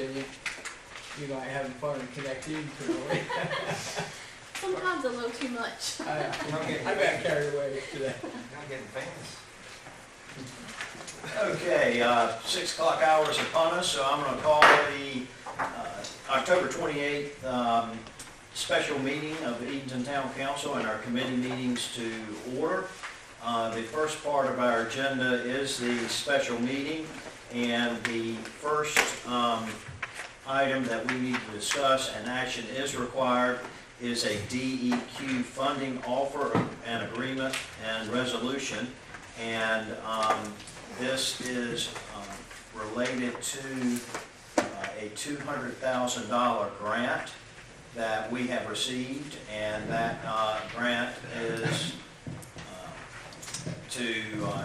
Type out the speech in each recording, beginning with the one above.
you. You like having fun and connecting to it. Sometimes a little too much. I got carried away today. Not getting famous. Okay, 6 o'clock hour is upon us, so I'm going to call the October 28th special meeting of the Edenton Town Council and our committee meetings to order. The first part of our agenda is the special meeting, and the first item that we need to discuss and action is required is a DEQ funding offer and agreement and resolution. And this is related to a $200,000 grant that we have received, and that grant is to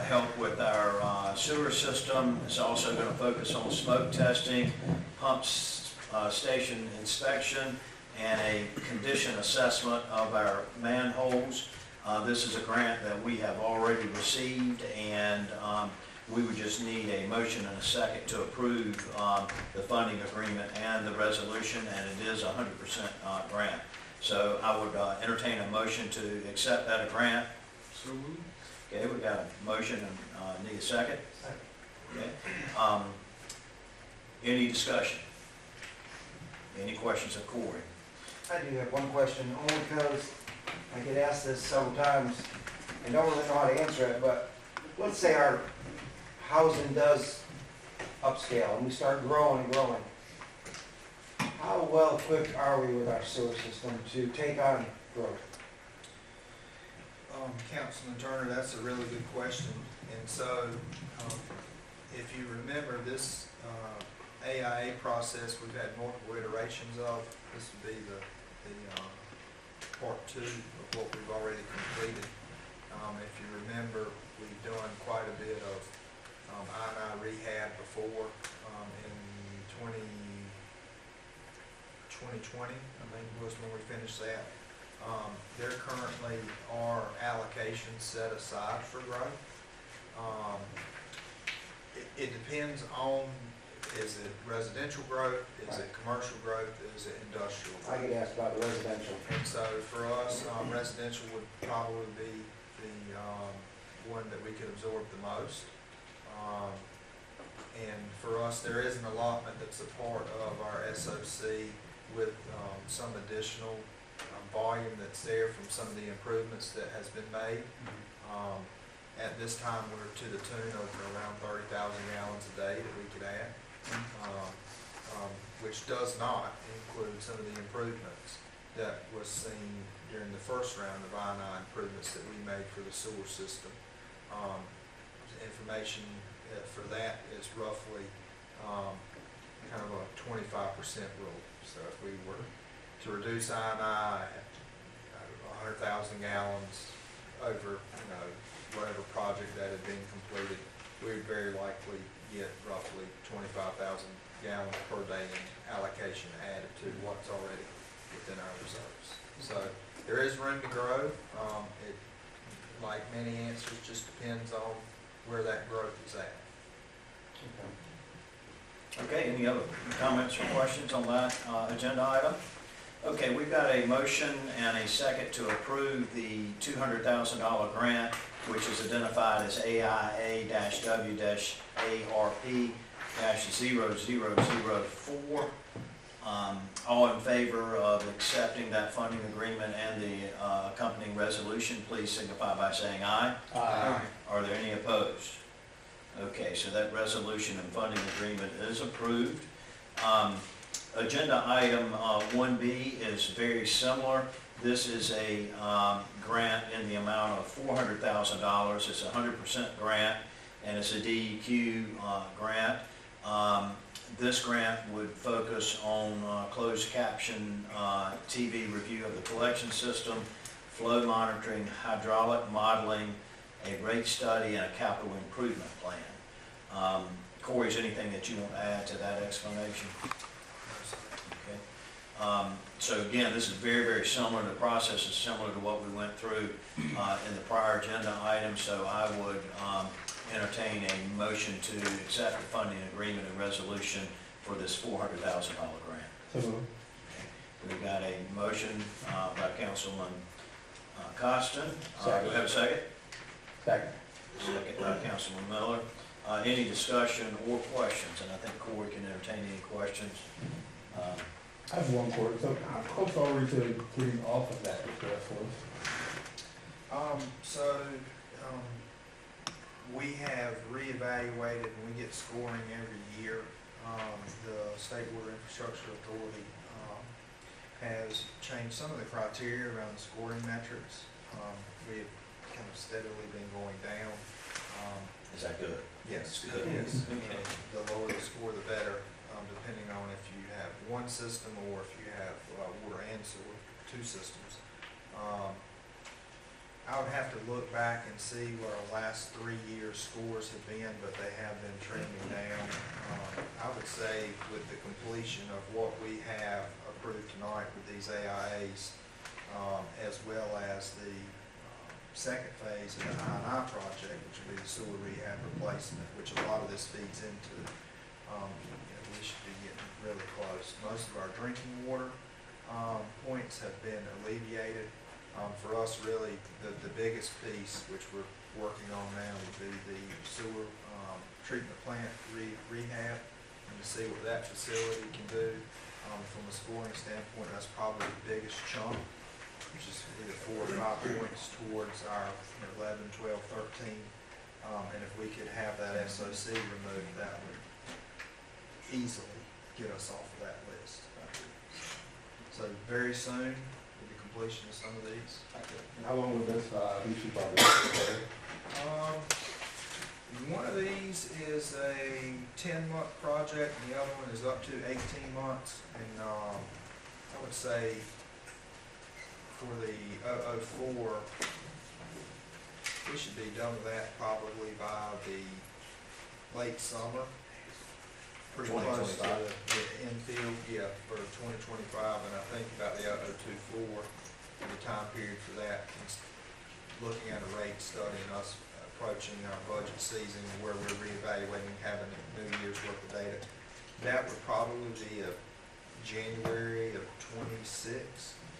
help with our sewer system. It's also going to focus on smoke testing, pump station inspection, and a condition assessment of our manholes. This is a grant that we have already received, and we would just need a motion and a second to approve the funding agreement and the resolution, and it is 100% grant. So I would entertain a motion to accept that grant. So moved. Okay, we got a motion and need a second. Okay. Any discussion? Any questions of Corey? I do have one question, only because I get asked this several times and don't really know how to answer it, but let's say our housing does upscale and we start growing and growing. How well equipped are we with our sewer system to take on growth? Councilman Turner, that's a really good question. And so, if you remember this AIA process, we've had multiple iterations of. This would be the part 2 of what we've already completed. If you remember, we've done quite a bit of I&I rehab before in 2020, I think was when we finished that. There currently are allocations set aside for growth. It depends on, is it residential growth, is it commercial growth, is it industrial growth? I get asked about the residential. And so for us, residential would probably be the one that we could absorb the most. And for us, there is an allotment that's a part of our SOC with some additional volume that's there from some of the improvements that has been made. At this time, we're to the tune of around 30,000 gallons a day that we could add, which does not include some of the improvements that was seen during the first round of I&I improvements that we made for the sewer system. Information for that is roughly kind of a 25% rule. So if we were to reduce I&I 100,000 gallons over, whatever project that had been completed, we would very likely get roughly 25,000 gallons per day in allocation added to what's already within our reserves. So there is room to grow. It, like many answers, just depends on where that growth is at. Okay, any other comments or questions on that agenda item? Okay, we've got a motion and a second to approve the $200,000 grant, which is identified as AIA-WWARP-0004. All in favor of accepting that funding agreement and the accompanying resolution, please signify by saying aye. Aye. Are there any opposed? Okay, so that resolution and funding agreement is approved. Agenda item 1B is very similar. This is a grant in the amount of $400,000. It's a 100% grant, and it's a DEQ grant. This grant would focus on closed caption TV review of the collection system, flow monitoring, hydraulic modeling, a rate study, and a capital improvement plan. Corey, is anything that you want to add to that explanation? Okay. So again, this is very, very similar. The process is similar to what we went through in the prior agenda item. So I would entertain a motion to accept the funding agreement and resolution for this $400,000 grant. So moved. We've got a motion by Councilman Costin. Do Second. we have a second? Second. Second by Councilman Miller. Any discussion or questions? And I think Corey can entertain any questions. I have one question. So how close are we to getting off of that express list? We have reevaluated, and we get scoring every year. The State Water Infrastructure Authority has changed some of the criteria around the scoring metrics. We've kind of steadily been going down. Is that good? Yes, It's good. yes. Okay. The lower the score, the better, depending on if you have one system or if you have water and sewer, two systems. I would have to look back and see what our last 3 years' scores have been, but they have been trending down. I would say with the completion of what we have approved tonight with these AIAs, as well as the second phase of the I&I project, which will be the sewer rehab replacement, which a lot of this feeds into, we should be getting really close. Most of our drinking water points have been alleviated. For us, really, the biggest piece, which we're working on now, would be the sewer treatment plant rehab, and to see what that facility can do. From a scoring standpoint, that's probably the biggest chunk, which is either 4 or 5 points towards our 11, 12, 13. And if we could have that SOC removed, that would easily get us off of that list. So very soon, with the completion of some of these. And how long would this issue probably take? One of these is a 10-month project, and the other one is up to 18 months. And I would say for the 004, we should be done with that probably by the late summer. Pretty close to the infield, yeah, for 2025, and I think about the 024, and the time period for that, looking at a rate study and us approaching our budget season where we're reevaluating, having a New Year's worth of data. That would probably be a January of 26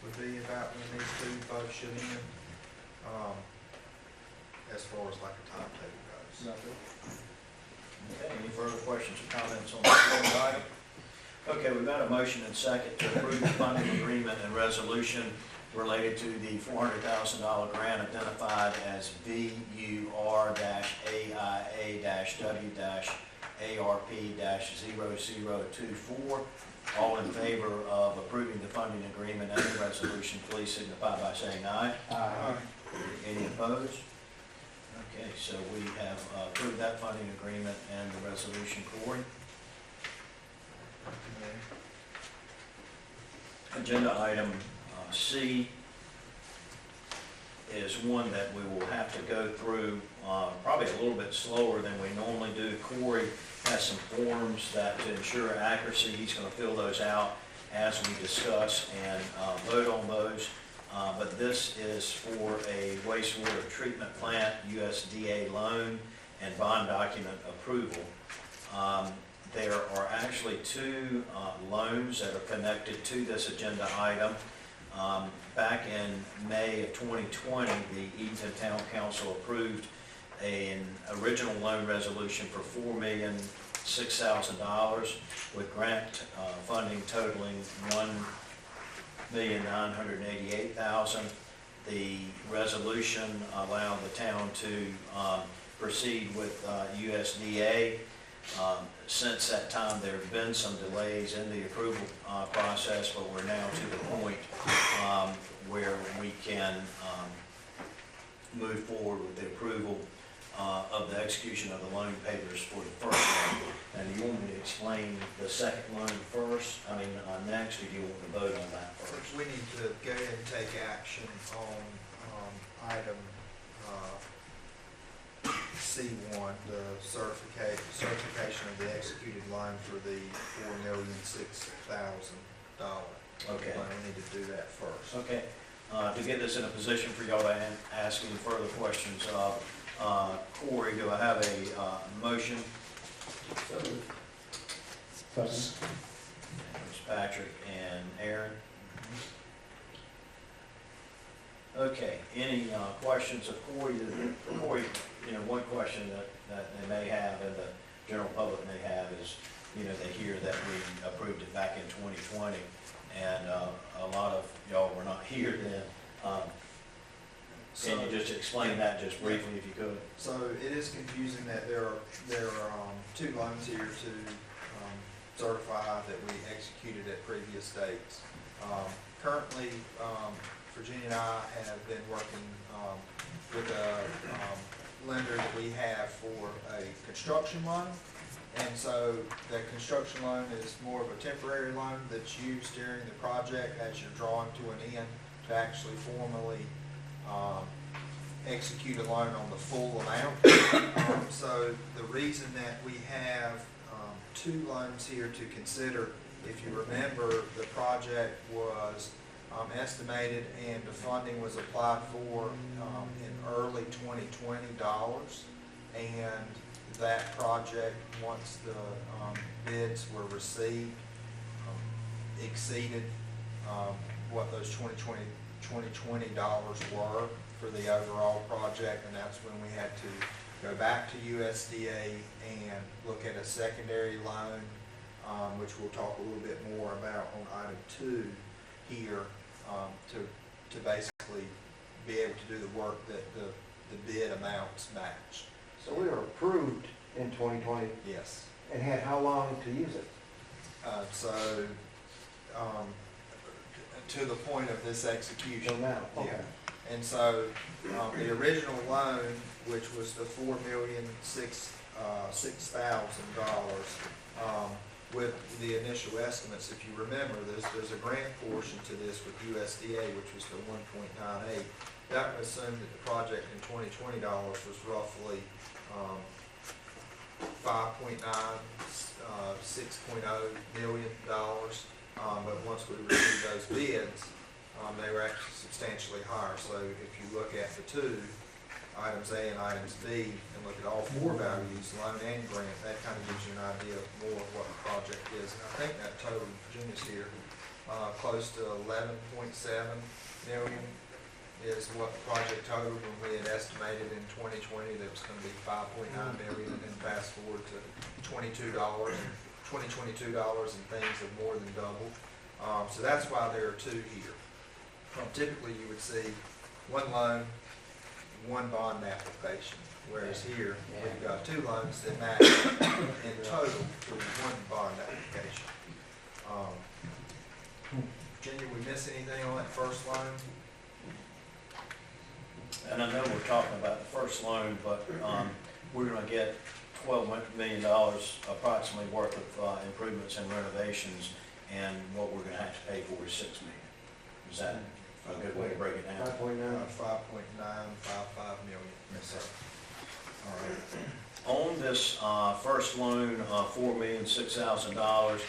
would be about when these two both should end, as far as like a timetable goes. Okay, any further questions or comments on this item? Okay, we've got a motion and second to approve the funding agreement and resolution related to the $400,000 grant identified as VUR-AIA-W-ARP-0024. All in favor of approving the funding agreement and the resolution, please signify by saying aye. Aye. Any opposed? Okay, so we have approved that funding agreement and the resolution. Corey? Agenda item C is one that we will have to go through probably a little bit slower than we normally do. Corey has some forms that, to ensure accuracy, he's going to fill those out as we discuss and vote on those. But this is for a wastewater treatment plant, USDA loan, and bond document approval. There are actually 2 loans that are connected to this agenda item. Back in May of 2020, the Edenton Town Council approved an original loan resolution for $4,006,000 with grant funding totaling $1,988,000. The resolution allowed the town to proceed with USDA. Since that time, there have been some delays in the approval process, but we're now to the point where we can move forward with the approval of the execution of the loan papers for the first loan. And do you want me to explain the second loan first, next, or do you want to vote on that first? We need to go ahead and take action on item C1, the certification of the executed loan for the $4,006,000. Okay. We need to do that first. Okay, to get this in a position for y'all to ask any further questions, Corey, do I have a motion? Second. There's Patrick and Aaron. Okay, any questions of Corey? Corey, one question that they may have and the general public may have is, they hear that we approved it back in 2020, and a lot of y'all were not here then. Can you just explain that just briefly if you could? So it is confusing that there are two loans here to certify that we executed at previous dates. Currently, Virginia and I have been working with a lender that we have for a construction loan. And so the construction loan is more of a temporary loan that's used during the project as you're drawing to an end to actually formally execute a loan on the full amount. So the reason that we have two loans here to consider, if you remember, the project was estimated and the funding was applied for in early 2020 dollars. And that project, once the bids were received, exceeded what those 2020 dollars were for the overall project, and that's when we had to go back to USDA and look at a secondary loan, which we'll talk a little bit more about on item 2 here, to basically be able to do the work that the bid amounts matched. So we were approved in 2020 Yes. and had how long to use it? To the point of this execution. Till now? Yeah. Okay. And so, the original loan, which was the $4,006,000, with the initial estimates, if you remember, there's a grant portion to this with USDA, which was the 1.98. That assumed that the project in 2020 dollars was roughly 5.9, $6.0 million. But once we received those bids, they were actually substantially higher. So if you look at the two, items A and items B, and look at all four values, loan and grant, that kind of gives you an idea more of what the project is. And I think that total, Virginia's here, close to 11.7 million is what the project totaled when we had estimated in 2020 that was going to be 5.9 million, and then fast forward to $2022 and things have more than doubled. So that's why there are two here. Typically you would see one loan, one bond application, whereas here we've got two loans that match in total to one bond application. Virginia, we miss anything on that first loan? And I know we're talking about the first loan, but we're gonna get $12 million approximately worth of improvements and renovations, and what we're gonna have to pay for is $6 million. Is that a good way to break it down? 5.9. 5.955 million. Yes, sir. All right. On this first loan, $4,006,000,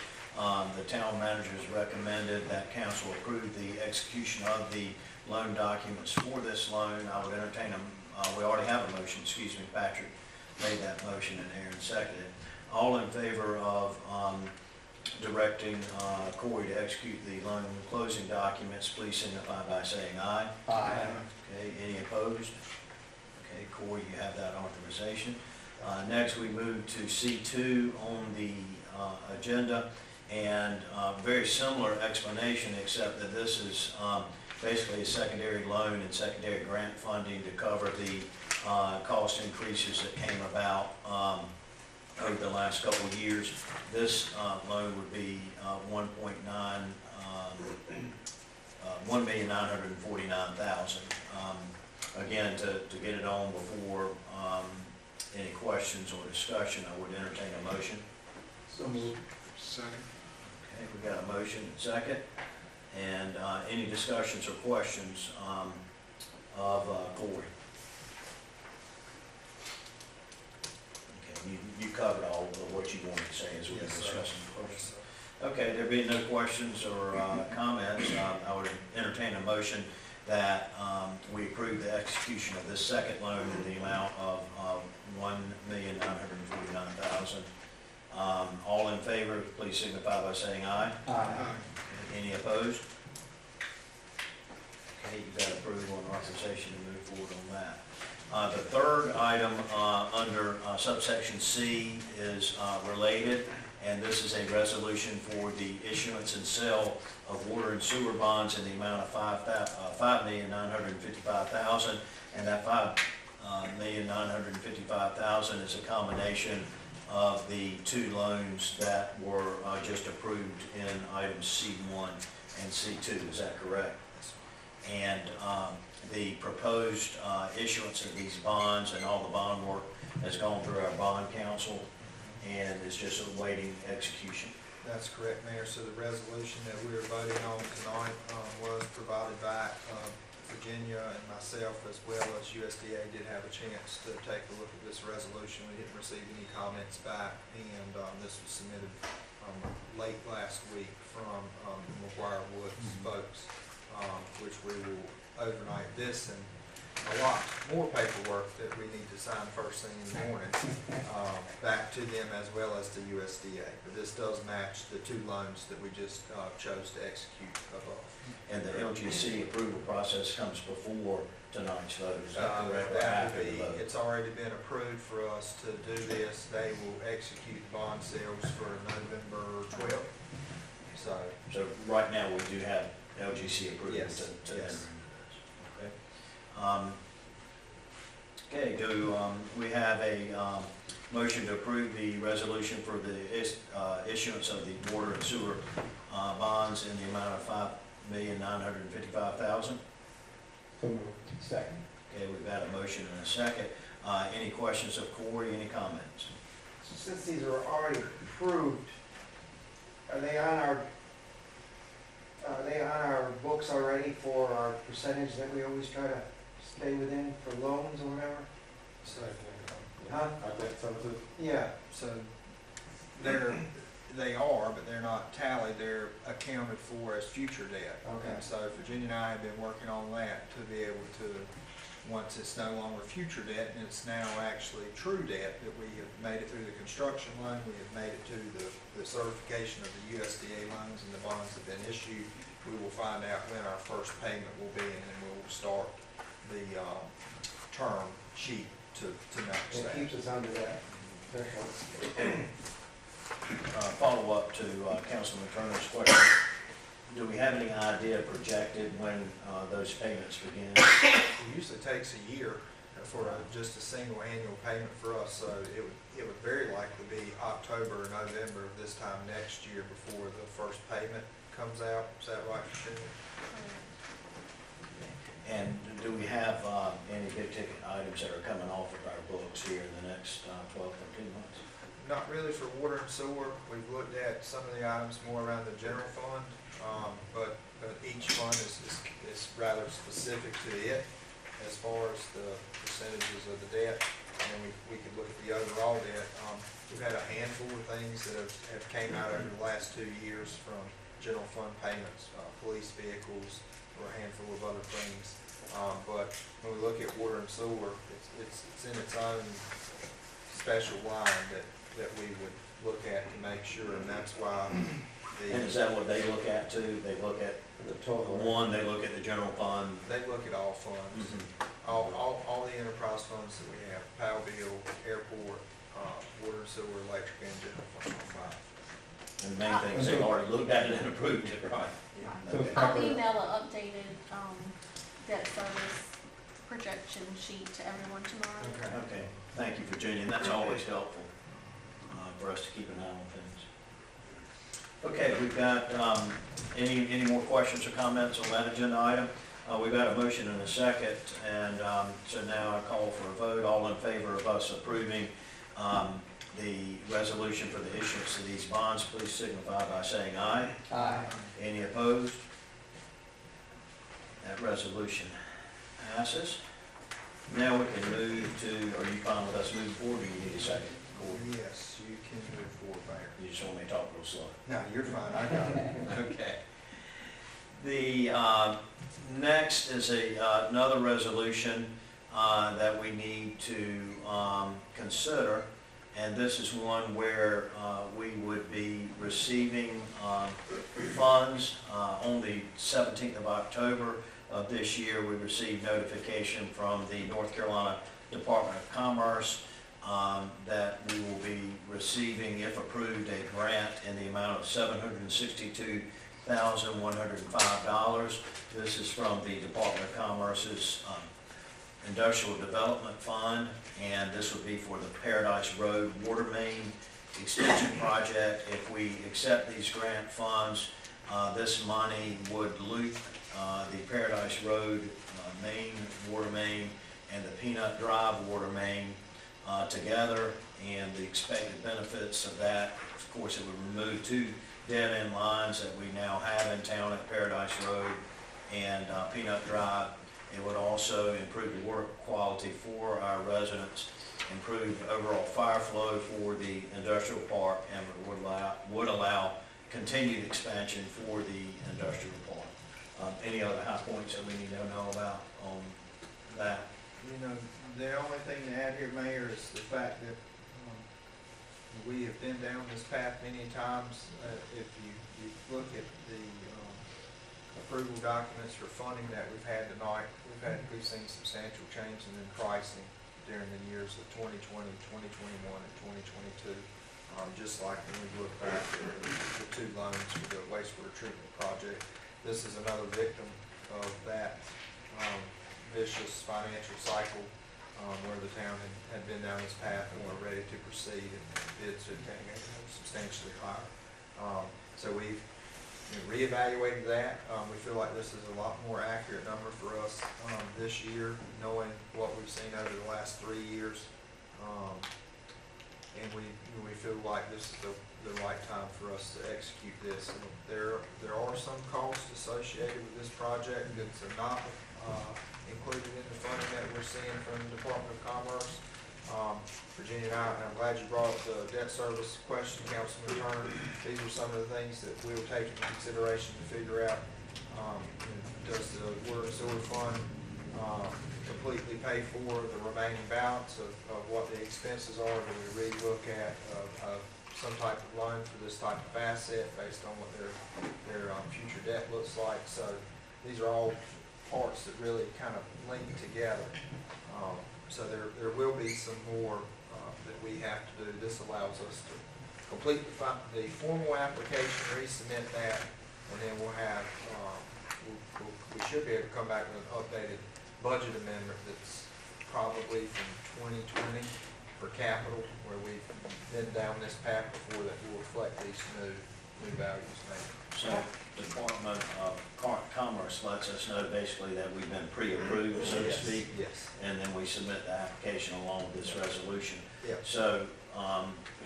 the town managers recommended that council approve the execution of the loan documents for this loan. I would entertain them. We already have a motion, excuse me, Patrick made that motion and Aaron seconded it. All in favor of directing Corey to execute the loan closing documents, please signify by saying aye. Aye. Okay, any opposed? Okay, Corey, you have that authorization. Next, we move to C2 on the agenda, and very similar explanation, except that this is basically a secondary loan and secondary grant funding to cover the cost increases that came about over the last couple of years. This loan would be $1,949,000. Again, to get it on before any questions or discussion, I would entertain a motion. So moved. Second. Okay, we got a motion and second. And any discussions or questions of Corey? Okay, you covered all of what you wanted to say as we were discussing first. Okay, there being no questions or comments, I would entertain a motion that we approve the execution of this second loan in the amount of $1,949,000 All in favor, please signify by saying aye. Aye. Any opposed? Okay, you got approval and authorization to move forward on that. The third item under subsection C is related, and this is a resolution for the issuance and sale of water and sewer bonds in the amount of $5,955,000, and that $5,955,000 is a combination of the two loans that were just approved in items C1 and C2. Is that correct? And the proposed issuance of these bonds and all the bond work has gone through our bond council and is just awaiting execution. That's correct, Mayor. So the resolution that we are voting on tonight was provided by Virginia and myself, as well as USDA did have a chance to take a look at this resolution. We didn't receive any comments back, and this was submitted late last week from McGuire Woods folks, which we will overnight this and a lot more paperwork that we need to sign first thing in the morning back to them as well as to USDA. But this does match the two loans that we just chose to execute above. And the LGC approval process comes before tonight's vote, is that correct? Or That after will the be, vote? it's already been approved for us to do this. They will execute bond sales for November 12th. So, right now, we do have LGC approval Yes, to yes. Okay. Okay, do we have a motion to approve the resolution for the issuance of the water and sewer bonds in the amount of $5,955,000? So moved. Second. Okay, we've got a motion and a second. Any questions of Corey, any comments? So since these are already approved, are they on our books already for our percentage that we always try to stay within for loans or whatever? so Huh? Our debt services. Yeah, So they are, but they're not tallied, they're accounted for as future debt. Okay. And so Virginia and I have been working on that to be able to, once it's no longer future debt and it's now actually true debt, that we have made it through the construction loan, we have made it to the certification of the USDA loans, and the bonds have been issued. We will find out when our first payment will be, and then we'll start the term sheet to match it that. keeps us under that threshold. Follow up to Councilman Turner's question. Do we have any idea projected when those payments begin? It usually takes a year for just a single annual payment for us, so it would very likely be October or November of this time next year before the first payment comes out. Is that right, Virginia? And do we have any big ticket items that are coming off of our books here in the next 12, 13 months? Not really for water and sewer. We've looked at some of the items more around the general fund, but each fund is rather specific to it as far as the percentages of the debt. And then we could look at the overall debt. We've had a handful of things that have came out over the last 2 years from general fund payments, police vehicles, or a handful of other things. But when we look at water and sewer, it's in its own special line that we would look at to make sure, and that's why And is that what they look at too? They look at The total. one, they look at the general fund. they look at all funds, all the enterprise funds that we have, power bill, airport, water and sewer, electric, and general fund combined. And the main thing is they've already looked at it and approved it, right? So Okay. I'll email an updated debt service projection sheet to everyone tomorrow. Okay, thank you, Virginia, and that's always helpful for us to keep an eye on things. Okay, we've got, any more questions or comments on that agenda item? We've got a motion and a second, and so now I call for a vote. All in favor of us approving the resolution for the issuance of these bonds, please signify by saying aye. Aye. Any opposed? That resolution passes. Now we can move to, are you fine with us moving forward, or you need a second? Corey? Yes, you can move forward, Mayor. You just want me to talk real slow? No, you're fine, I got it. Okay. The next is another resolution that we need to consider, And this is one where we would be receiving funds on the 17th of October of this year. We received notification from the North Carolina Department of Commerce that we will be receiving, if approved, a grant in the amount of $762,105. This is from the Department of Commerce's Industrial Development Fund, and this would be for the Paradise Road Water Main Extension Project. If we accept these grant funds, this money would loop the Paradise Road water main and the Peanut Drive water main together, and the expected benefits of that, of course, it would remove 2 dead-end lines that we now have in town at Paradise Road and Peanut Drive. It would also improve the water quality for our residents, improve overall fire flow for the industrial park, and would allow continued expansion for the industrial park. Any other high points that we need to know about on that? You know, the only thing to add here, Mayor, is the fact that we have been down this path many times. If you look at the approval documents for funding that we've had tonight, we've seen substantial change in pricing during the years of 2020, 2021, and 2022. Just like when we look back at the 2 loans for the wastewater treatment project, this is another victim of that vicious financial cycle where the town had been down this path and were ready to proceed, and bids had came in substantially higher. So we've reevaluated that. We feel like this is a lot more accurate number for us this year, knowing what we've seen over the last 3 years. And we feel like this is the right time for us to execute this. And there are some costs associated with this project that's not included in the funding that we're seeing from the Department of Commerce. Virginia and I'm glad you brought up the debt service question, Councilman Turner. These are some of the things that we will take into consideration to figure out, does the water and sewer fund completely pay for the remaining balance of what the expenses are? Do we relook at some type of loan for this type of asset based on what their future debt looks like? So these are all parts that really kind of link together. So there will be some more that we have to do. This allows us to complete the formal application, resubmit that, and then we'll have, we should be able to come back with an updated budget amendment that's probably from 2020 for capital, where we've been down this path before, that will reflect these new values maybe. So Department of Commerce lets us know basically that we've been pre-approved, so to speak. Yes. And then we submit the application along with this resolution. Yeah. So,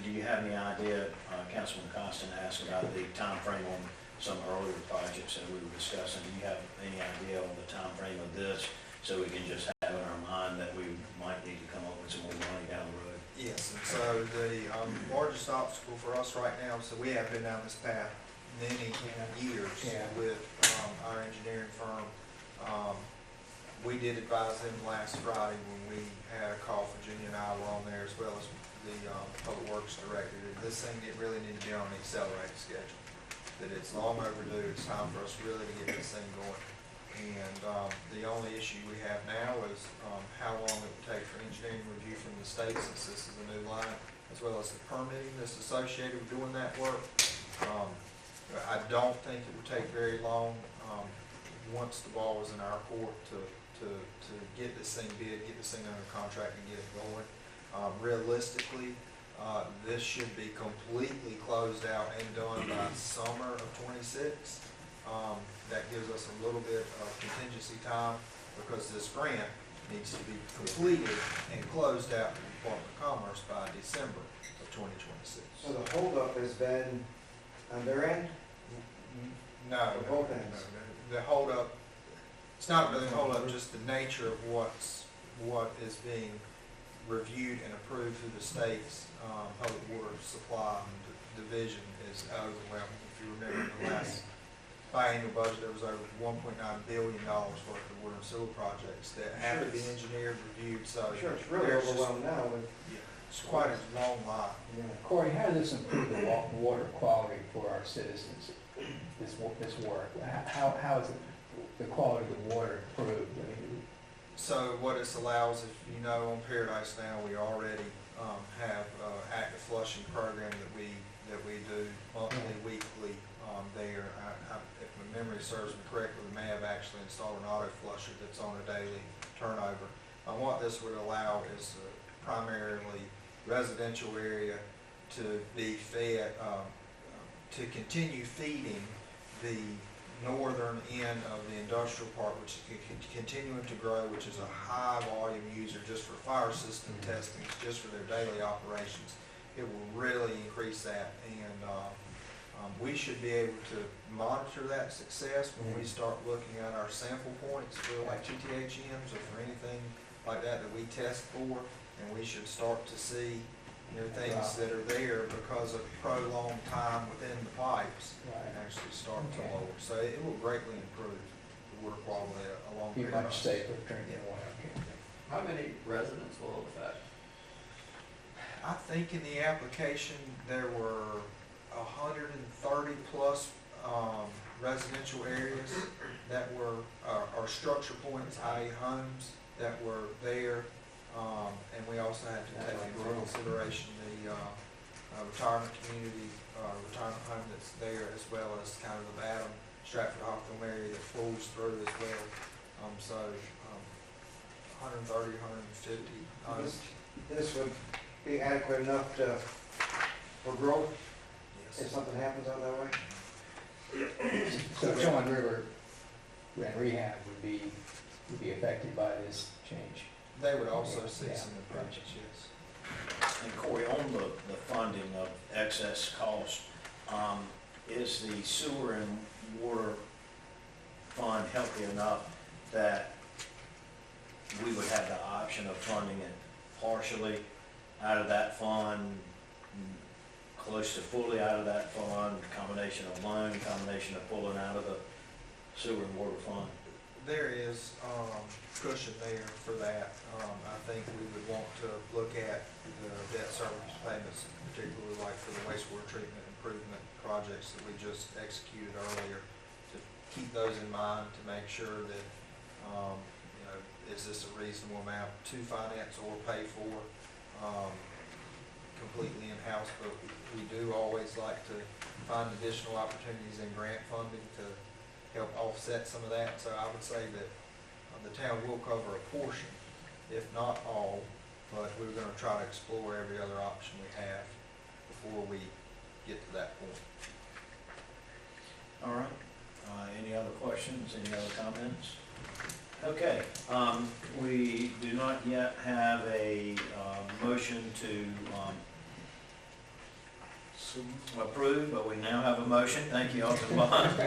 do you have any idea, Councilman Constant asked about the time frame on some earlier projects that we were discussing. Do you have any idea on the time frame of this, so we can just have in our mind that we might need to come up with some more money down the road? Yes, and so the largest obstacle for us right now, so we have been down this path many years with our engineering firm. We did advise them last Friday when we had a call. Virginia and I were on there, as well as the Public Works Director, that this thing really needed to be on the accelerated schedule, that it's long overdue. It's time for us really to get this thing going. And the only issue we have now is how long it would take for engineering review from the state, since this is a new line, as well as the permitting that's associated with doing that work. I don't think it would take very long once the ball was in our court to get this thing bid, get this thing under contract, and get it going. Realistically, this should be completely closed out and done by summer of '26. That gives us a little bit of contingency time, because this grant needs to be completed and closed out to the Department of Commerce by December of 2026. So the holdup has been on their end? No, For both ends? the holdup, it's not really a holdup, just the nature of what is being reviewed and approved through the state's public water supply division is overwhelming. If you remember the last biannual budget, there was over $1.9 billion worth of water and sewer projects that have to be engineered, reviewed, so. Sure, it's really overwhelmed now with. Yeah. It's quite a long line. Yeah. Corey, how does this improve the water quality for our citizens, this work? How is it, the quality of the water improved? I mean, So what this allows, if you know, on Paradise now, we already have active flushing program that we do monthly, weekly there. If my memory serves me correctly, we may have actually installed an auto flusher that's on a daily turnover. What this would allow is primarily residential area to be fed, to continue feeding the northern end of the industrial park, which is continuing to grow, which is a high volume user just for fire system testing, just for their daily operations. It will really increase that, and we should be able to monitor that success when we start looking at our sample points for like GTHMs or for anything like that we test for, and we should start to see, you know, things that are there because of prolonged time within the pipes and actually start to lower. So it will greatly improve the water quality along be there. much safer drinking water. How many residents will it affect? I think in the application, there were 130 plus residential areas that were, or structure points, i.e. homes, that were there. And we also had to take into consideration the retirement community, retirement home that's there, as well as kind of the Batham, Stratford Hawthorne area that flows through as well. 130, 150 homes. This would be adequate enough for growth if Yes. something happens out that way? So John River and rehab would be affected by this change. They would also see Yeah. some improvements, yes. And Corey, on the funding of excess cost, is the sewer and water fund healthy enough that we would have the option of funding it partially out of that fund, close to fully out of that fund, combination of loan, combination of pulling out of the sewer and water fund? There is cushion there for that. I think we would want to look at the debt service payments, particularly like for the wastewater treatment improvement projects that we just executed earlier, to keep those in mind, to make sure that, you know, is this a reasonable amount to finance or pay for completely in-house? But we do always like to find additional opportunities in grant funding to help offset some of that. So I would say that the town will cover a portion, if not all, but we're gonna try to explore every other option we have before we get to that point. All right. Any other questions, any other comments? Okay, we do not yet have a motion to approve, but we now have a motion. Thank you, Alderman Bond. Do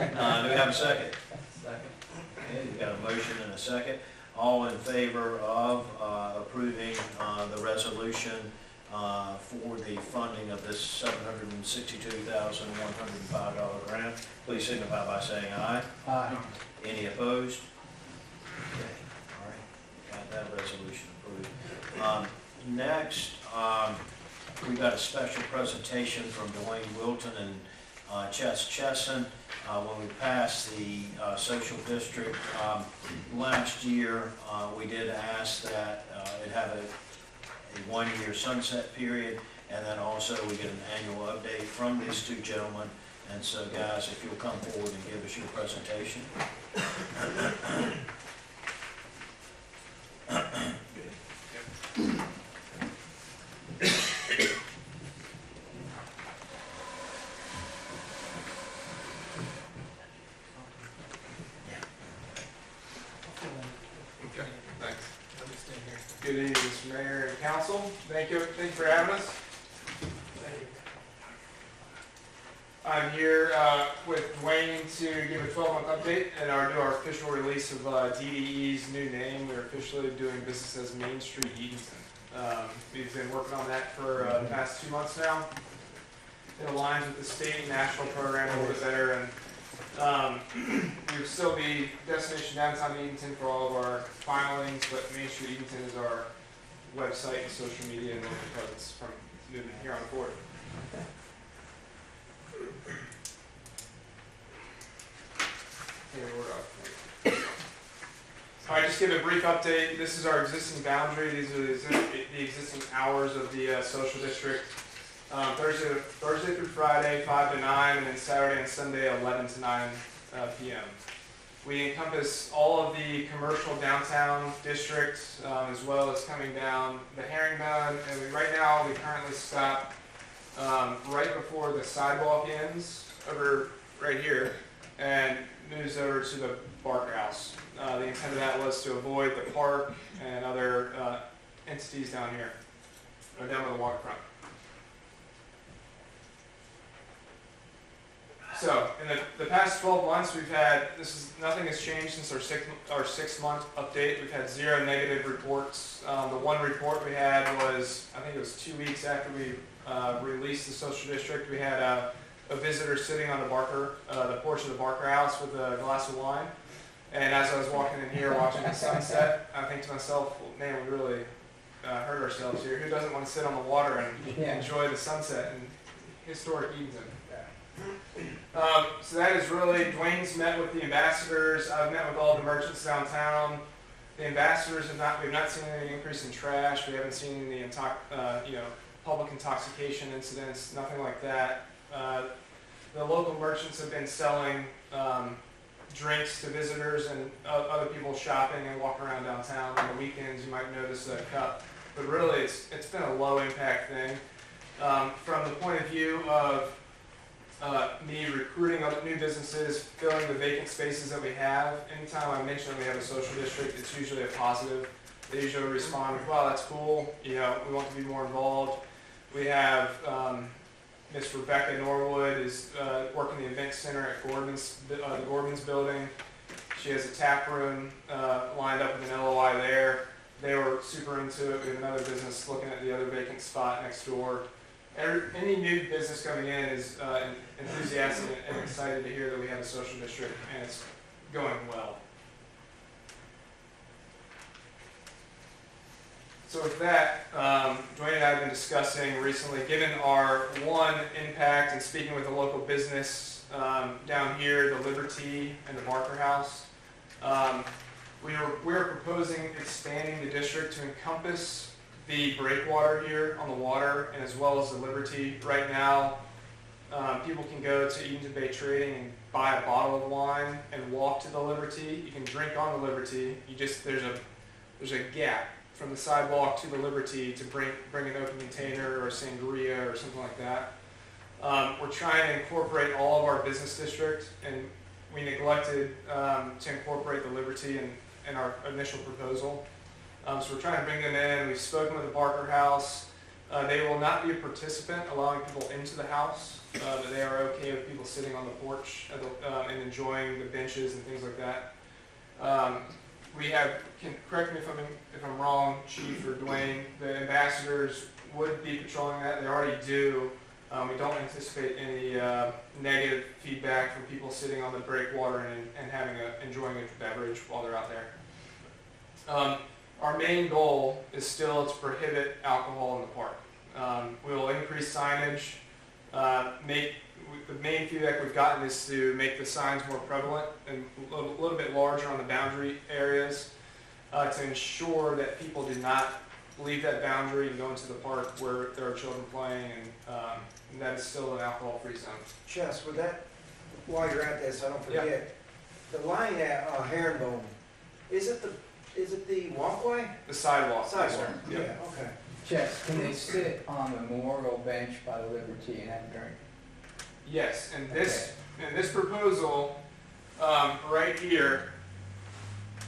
we have a second? Second. Okay, we've got a motion and a second. All in favor of approving the resolution for the funding of this $762,105 grant, please signify by saying aye. Any opposed? Okay, all right, got that resolution approved. Next, we got a special presentation from Dwayne Wilton and Chess Chesson. When we passed the social district last year, we did ask that it have a one-year sunset period, and then also we get an annual update from these two gentlemen. And so, guys, if you'll come forward and give us your presentation. Okay, thanks. Good evening, Mr. Mayor and Council. Thank you for having us. I'm here with Dwayne to give a 12-month update and do our official release of DDE's new name. We're officially doing business as Main Street Edenton. We've been working on that for the past 2 months now. It aligns with the state and national program a little bit better, and we would still be destination downtown Edenton for all of our filings, but Main Street Edenton is our website and social media and local presence from moving here on board. Here we're up. All right, just give a brief update. This is our existing boundary. These are the existing hours of the social district. Thursday through Friday, 5 to 9, and then Saturday and Sunday, 11 to 9 p.m. We encompass all of the commercial downtown district, as well as coming down the Herringbone. And right now, we currently stop right before the sidewalk ends, over right here, and moves over to the Barker House. The intent of that was to avoid the park and other entities down here, or down by the waterfront. So, in the past 12 months, we've had, nothing has changed since our 6-month update. We've had 0 negative reports. The one report we had was, I think it was 2 weeks after we released the social district. We had a visitor sitting on the porch of the Barker House with a glass of wine. And as I was walking in here watching the sunset, I think to myself, well, man, we really hurt ourselves here. Who doesn't want to sit on the water and enjoy the sunset in historic Edenton? So that is really, Dwayne's met with the ambassadors. I've met with all the merchants downtown. The ambassadors we've not seen any increase in trash. We haven't seen any public intoxication incidents, nothing like that. The local merchants have been selling drinks to visitors and other people shopping and walking around downtown. On the weekends, you might notice a cup, but really it's been a low impact thing. From the point of view of me recruiting other new businesses, filling the vacant spaces that we have, anytime I mention we have a social district, it's usually a positive. They usually respond with, wow, that's cool, we want to be more involved. We have Miss Rebecca Norwood is working the event center at the Gordon's building. She has a tap room lined up with an LOI there. They were super into it. We have another business looking at the other vacant spot next door. Any new business coming in is enthusiastic and excited to hear that we have a social district, and it's going well. So with that, Dwayne and I have been discussing recently, given our impact and speaking with the local business down here, the Liberty and the Barker House, we are proposing expanding the district to encompass the breakwater here on the water, and as well as the Liberty. Right now, people can go to Edenton Bay Trading and buy a bottle of wine and walk to the Liberty. You can drink on the Liberty. There's a gap from the sidewalk to the Liberty to bring an open container or a sangria or something like that. We're trying to incorporate all of our business district, and we neglected to incorporate the Liberty in our initial proposal. So we're trying to bring them in. We've spoken with the Barker House. They will not be a participant, allowing people into the house, but they are okay with people sitting on the porch and enjoying the benches and things like that. Correct me if I'm wrong, Chief or Dwayne, the ambassadors would be patrolling that. They already do. We don't anticipate any negative feedback from people sitting on the breakwater and enjoying a beverage while they're out there. Our main goal is still to prohibit alcohol in the park. We will increase signage. The main feedback we've gotten is to make the signs more prevalent and a little bit larger on the boundary areas to ensure that people do not leave that boundary and go into the park where there are children playing, and that is still an alcohol-free zone. Chess, with that, while you're at this, I don't forget, the line at Herringbone, is it the walkway? The sidewalk. Sidewalk, Yes, sir. yeah, Yep. okay. Chess, can they sit on the memorial bench by the Liberty and have a drink? Yes, and this proposal right here,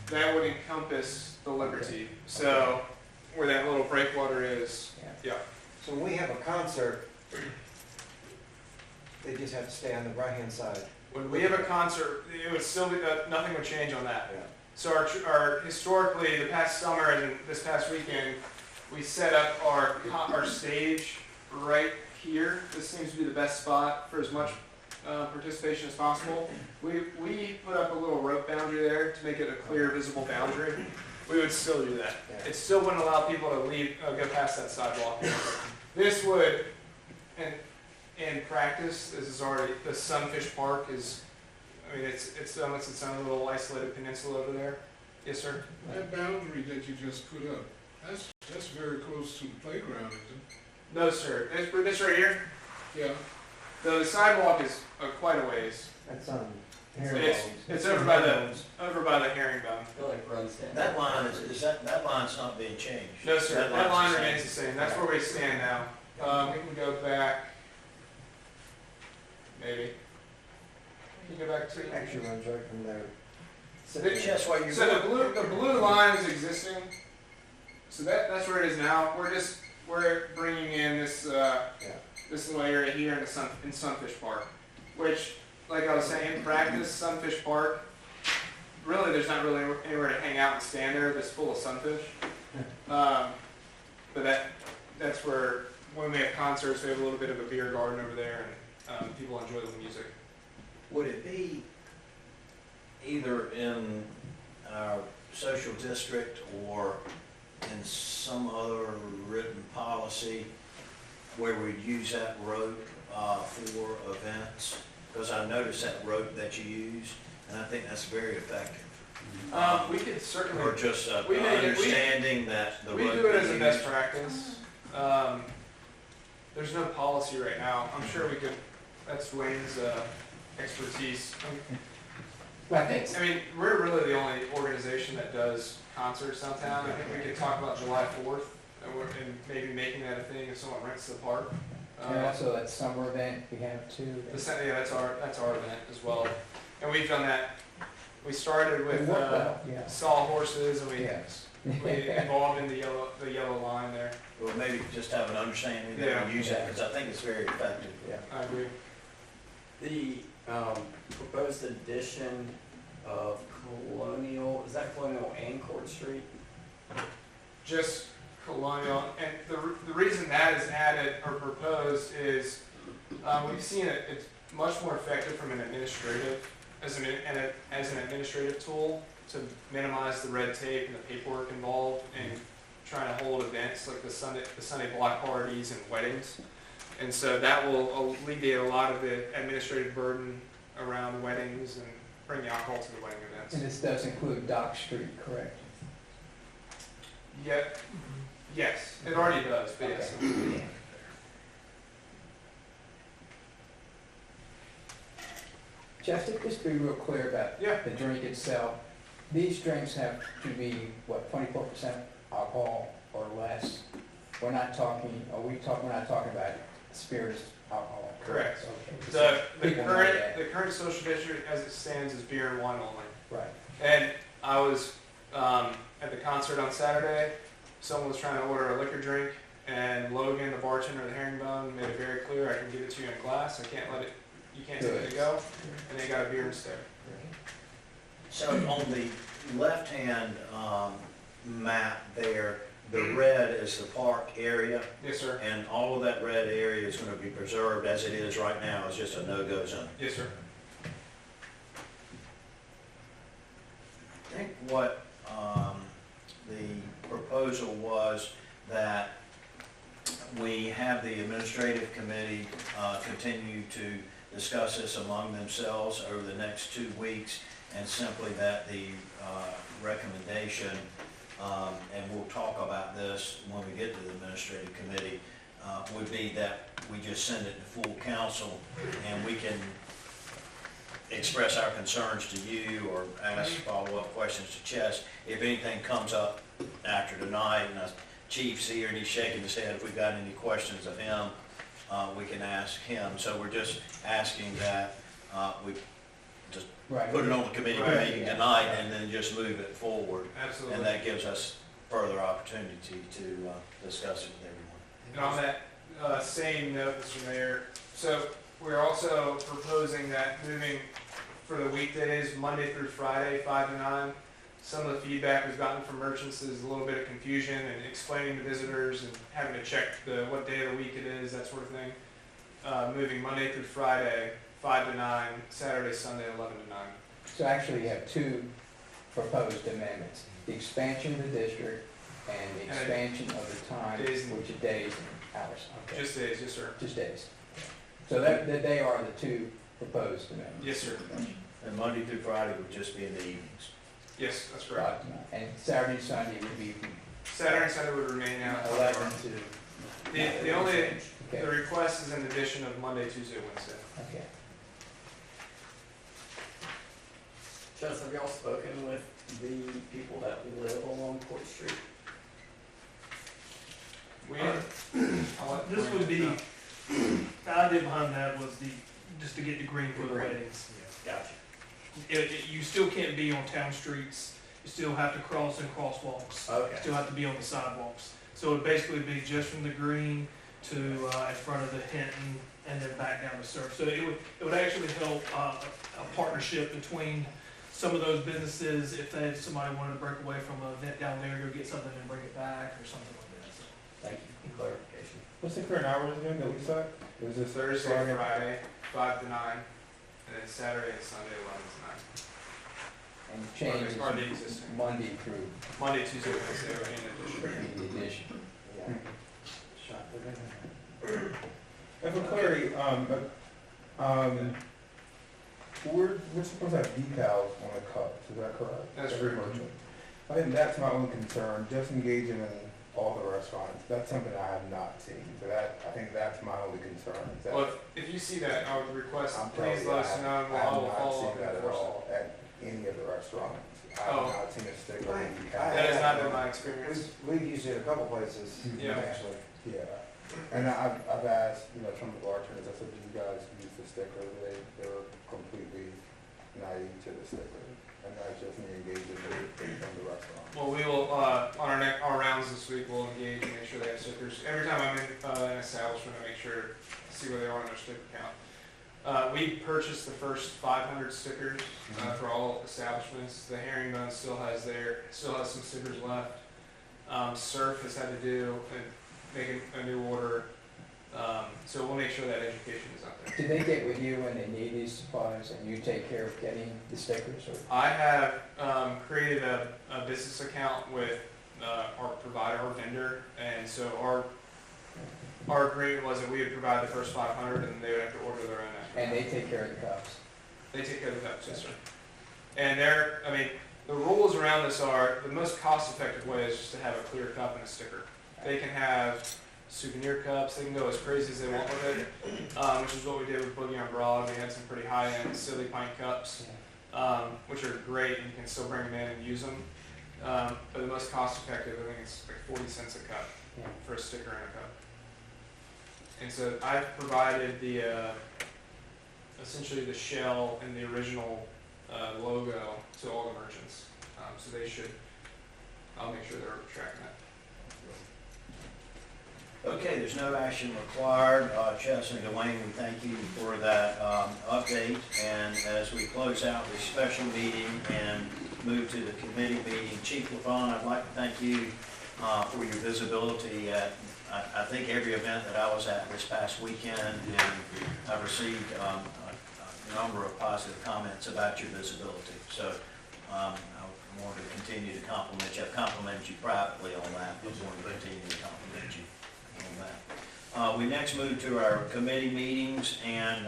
that would encompass the Liberty. So where that little breakwater is, yeah. So when we have a concert, they just have to stay on the right-hand side. When we have a concert, it would still be nothing would change on that. Yeah. So our historically, the past summer and this past weekend, we set up our stage right here. This seems to be the best spot for as much participation as possible. We put up a little rope boundary there to make it a clear, visible boundary. we would still do that. Yeah. It still wouldn't allow people to leave, go past that sidewalk. This would, in practice, this is already, the Sunfish Park is, I mean, it's almost its own little isolated peninsula over there. Yes, sir? That boundary that you just put up, that's very close to the playground, isn't it? No, sir. This right here, Yeah. the sidewalk is quite a ways. That's on It's over by the herringbone. It like runs down. That line that line's not being changed? No, sir. That line's line the same. remains the same. That's where we stand now. We can go back. Maybe. Can you go back to? Actually runs right from there. Just while you're. So the blue line is existing. So that's where it is now. We're bringing in this this little area here in Sunfish Park, which, like I was saying, in practice, Sunfish Park, really there's not really anywhere to hang out and stand there that's full of sunfish. But that's where when we have concerts, we have a little bit of a beer garden over there, and people enjoy the music. Would it be either in our social district or in some other written policy where we'd use that rope for events? Because I noticed that rope that you use, and I think that's very effective. We could certainly. Or just we make it- understanding that the We rope do it as we a best use- practice. There's no policy right now. I'm sure we could, that's Dwayne's expertise. Well, I think, I mean, we're really the only organization that does concerts downtown. I think we could talk about July 4th and maybe making that a thing if someone rents the park. and also that summer event we have too. Yeah, that's our event as well. And we've done that. We started with It worked well, yeah. saw horses, and we Yes. involved in the yellow line there. Or maybe just have an understanding that we use it, because I think it's very effective. Yeah. I agree. The proposed addition of Colonial, is that Colonial and Court Street? Just Colonial, and the reason that is added or proposed is we've seen it's much more effective from an administrative as an administrative tool to minimize the red tape and the paperwork involved in trying to hold events like the Sunday block parties and weddings, and so that will alleviate a lot of the administrative burden around weddings and bring the alcohol to the wedding events. And this does include Dock Street, correct? Yeah, yes, it already does, but yes. Okay. Jeff, just to be real clear about Yeah. the drink itself, these drinks have to be, what, 24% alcohol or less? We're not talking about spirits alcohol. Correct. Okay. The People know that. current social district as it stands is beer and wine only. Right. And I was at the concert on Saturday. Someone was trying to order a liquor drink, and Logan, the bartender at the Herringbone, made it very clear, I can give it to you in glass. I can't let it. You can't take it to go. And they got a beer instead. So on the left-hand map there, the red is the park area, Yes, sir. and all of that red area is going to be preserved as it is right now. It's just a no-go zone. Yes, sir. I think what the proposal was that we have the administrative committee continue to discuss this among themselves over the next 2 weeks, and simply that the recommendation, and we'll talk about this when we get to the administrative committee, would be that we just send it to full council, and we can express our concerns to you or ask follow-up questions to Chess. If anything comes up after tonight, and the chief's here and he's shaking his head, if we've got any questions of him, we can ask him. So we're just asking that we just Right. put it on the committee Right. meeting tonight and then just move it forward. Absolutely. And that gives us further opportunity to discuss it with everyone. And on that same note, Mr. Mayor, so we're also proposing that moving for the weekdays, Monday through Friday, 5 to 9. Some of the feedback we've gotten from merchants is a little bit of confusion and explaining to visitors and having to check what day of the week it is, that sort of thing. Moving Monday through Friday, 5 to 9, Saturday, Sunday, 11 to 9. So actually you have two proposed amendments. the expansion of the district and the And expansion of the time, days and- which is days and hours. Okay. Just days, yes, sir. Just days. So that they are the two proposed amendments. Yes, sir. And Monday through Friday would just be in the evenings. Yes, that's correct. And Saturday and Sunday would be from Saturday and Sunday would remain out. 11 to. The only, the Okay, request is an addition of Monday, Tuesday, Wednesday. okay. Jess, have y'all spoken with the people that live along Court Street? We, I'll let This would be, Brandon know. the idea behind that was just to get the green for the weddings. Gotcha. You still can't be on town streets, you still have to cross in crosswalks, Okay. still have to be on the sidewalks. So it would basically be just from the green to, in front of the Hinton and then back down to Surf. So it would actually help, a partnership between some of those businesses, if somebody wanted to break away from an event down there, go get something and bring it back or something like that, so. Thank you for clarification. What's the current hours again that we set? Is this Thursday, starting- Friday, 5 to 9, and then Saturday and Sunday, 11 to 9. And changes Or the existing. Monday through Monday, Tuesday, Wednesday, or in addition. the addition. And for clarity, we're supposed to have decals on the cups, is that correct? That's Every correct. merchant. I think that's my only concern, just engaging in all the restaurants. That's something I have not seen, so I think that's my only concern. Is that- Well, if you see that, I would request, I'm telling please you, let us know, and I have I will not follow seen up and that at enforce it. all at any of the restaurants. I Oh. have not seen a sticker on Right. decal. That has not been my experience. We've used it a couple places, Yeah. actually. Yeah, and I've asked, some of the bartenders, I said, do you guys use the sticker? They were completely naive to the sticker, and that's just me engaging from the restaurant. Well, we will, on our rounds this week, we'll engage and make sure they have stickers. Every time I'm in an establishment, I make sure, see where they are on their sticker count. We purchased the first 500 stickers for all establishments. The Herringbone still has some stickers left. Surf has had to do and make a new order. So we'll make sure that education is out there. Do they get with you when they need these supplies and you take care of getting the stickers or? I have created a business account with our provider, our vendor, and so our agreement was that we would provide the first 500 and they would have to order their own after. And they take care of the cups? They take care of the cups, yes, sir. And the rules around this are, the most cost-effective way is just to have a clear cup and a sticker. They can have souvenir cups, they can go as crazy as they want with it, which is what we did with Boogie on Broad. We had some pretty high-end silly pint cups, which are great, and you can still bring them in and use them. But the most cost-effective, I think it's like 40 cents a cup Yeah. for a sticker and a cup. And so I've provided essentially the shell and the original logo to all the merchants. So I'll make sure they're tracking that. Okay, there's no action required. Chess and Dwayne, we thank you for that update. And as we close out this special meeting and move to the committee meeting, Chief LaFawn, I'd like to thank you for your visibility at, I think, every event that I was at this past weekend. And I've received a number of positive comments about your visibility. So I want to continue to compliment you. I've complimented you privately on that, but I want to continue to compliment you on that. We next move to our committee meetings, and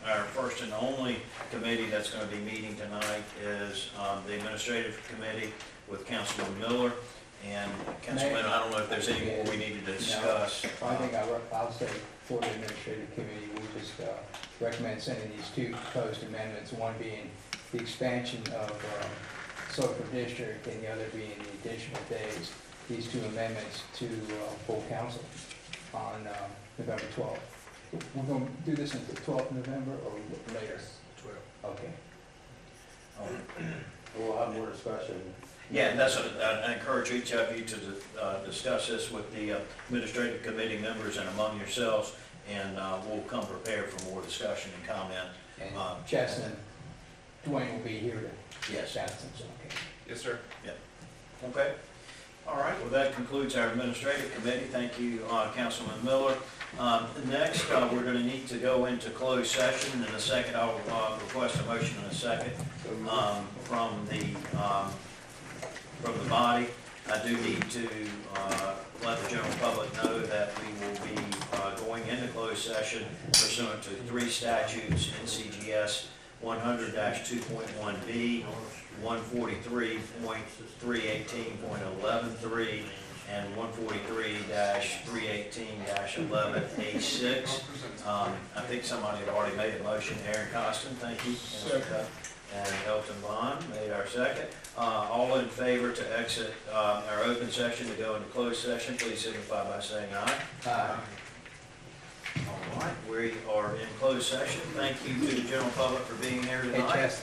our first and only committee that's going to be meeting tonight is the Administrative Committee with Councilman Miller. And Councilman, I don't know if there's any more we needed to discuss. I think I'll say for the administrative committee, we just recommend sending these two proposed amendments, one being the expansion of Sulphur District and the other being the additional days, these two amendments to full council on November 12th. We're going to do this until 12th November or later? 12. Okay. We'll have more discussion. Yeah, that's what I encourage each of you to discuss this with the administrative committee members and among yourselves, and we'll come prepared for more discussion and comment. And Chess and Dwayne will be here to Yes. chat some, so, okay. Yes, sir. Okay. All right, well, that concludes our administrative committee. Thank you, Councilman Miller. Next, we're going to need to go into closed session. In a second, I'll request a motion in a second from the from the body. I do need to let the general public know that we will be going into closed session pursuant to 3 statutes, NCGS 100-2.1B, 143.318.113, and 143-318-11A6. I think somebody had already made a motion. Aaron Costin, thank you. And Elton Bond made our second. All in favor to exit our open session to go into closed session, please signify by saying aye. Aye. All right, we are in closed session. Thank you to the general public for being here Hey, tonight. Chess,